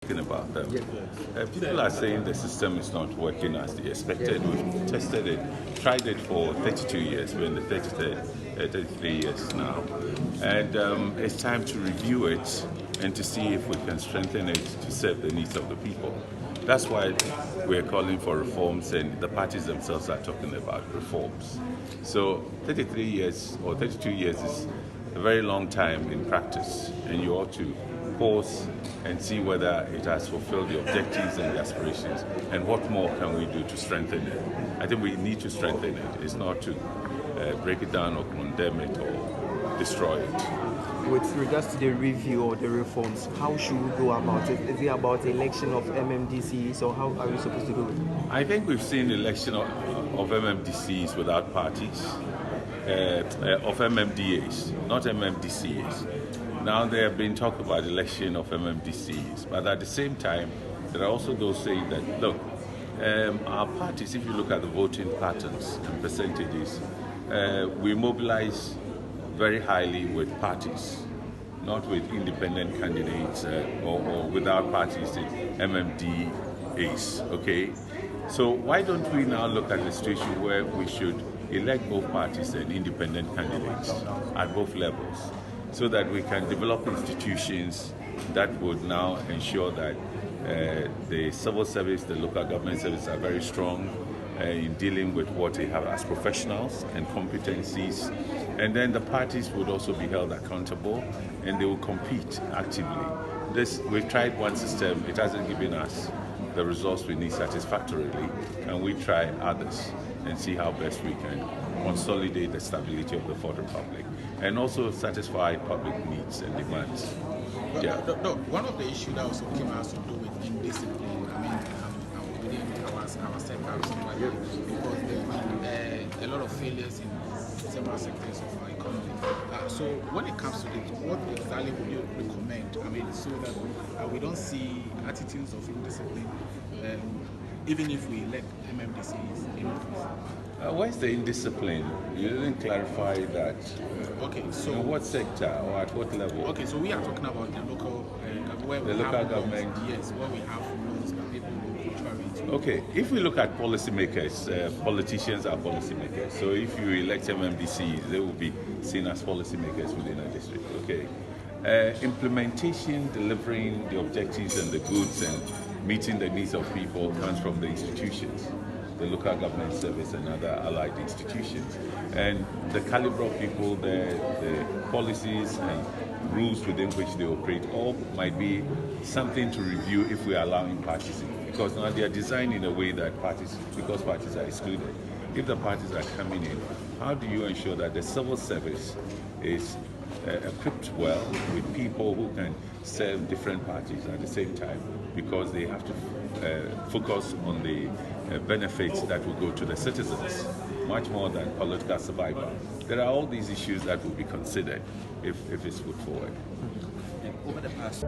speaking about them. People are saying the system is not working as they expected. We've tested it, tried it for 32 years. We're in the 33 years now. And it's time to review it and to see if we can strengthen it to serve the needs of the people. That's why we're calling for reforms, and the parties themselves are talking about reforms. So 33 years or 32 years is a very long time in practice, and you ought to pause and see whether it has fulfilled the objectives and the aspirations, and what more can we do to strengthen it. I think we need to strengthen it. It's not to break it down or condemn it or destroy it. With regards to the review or the reforms, how should we go about it? Is it about the election of MMDCs, or how are we supposed to do it? I think we've seen election of MMDCs without parties, of MMDAs, not MMDCs. Now there have been talk about election of MMDCs, but at the same time, there are also those saying that, look, our parties, if you look at the voting patterns and percentages, we mobilize very highly with parties, not with independent candidates or without parties, the MMDAs, okay? So why don't we now look at a situation where we should elect both parties and independent candidates at both levels, so that we can develop institutions that would now ensure that the civil service, the local government service are very strong in dealing with what they have as professionals and competencies. And then the parties would also be held accountable, and they will compete actively. We've tried one system, it hasn't given us the results we need satisfactorily. Can we try others and see how best we can consolidate the stability of the Fourth Republic and also satisfy public needs and demands? No, one of the issues that also came out to do with indiscipline, within our sector, because there have been a lot of failures in several sectors of our economy. So when it comes to this, what exactly would you recommend? So that we don't see attitudes of indiscipline, even if we elect MMDCs in office. Where's the indiscipline? You didn't clarify that. Okay, so in what sector or at what level? Okay, so we are talking about the local, where we local have government. Laws, yes, where we have laws that people will contrary to. Okay, if we look at policymakers, politicians are policymakers. So if you elect MMDCs, they will be seen as policymakers within a district. Okay, implementation, delivering the objectives and the goods and meeting the needs of people comes from the institutions, the local government service and other allied institutions. And the caliber of people, the policies and rules within which they operate all might be something to review if we are allowing parties in. Because now they are designed in a way that because parties are excluded. If the parties are coming in, how do you ensure that the civil service is equipped well with people who can serve different parties at the same time, because they have to focus on the benefits that will go to the citizens, much more than political survival. There are all these issues that will be considered if it's put forward. Over the past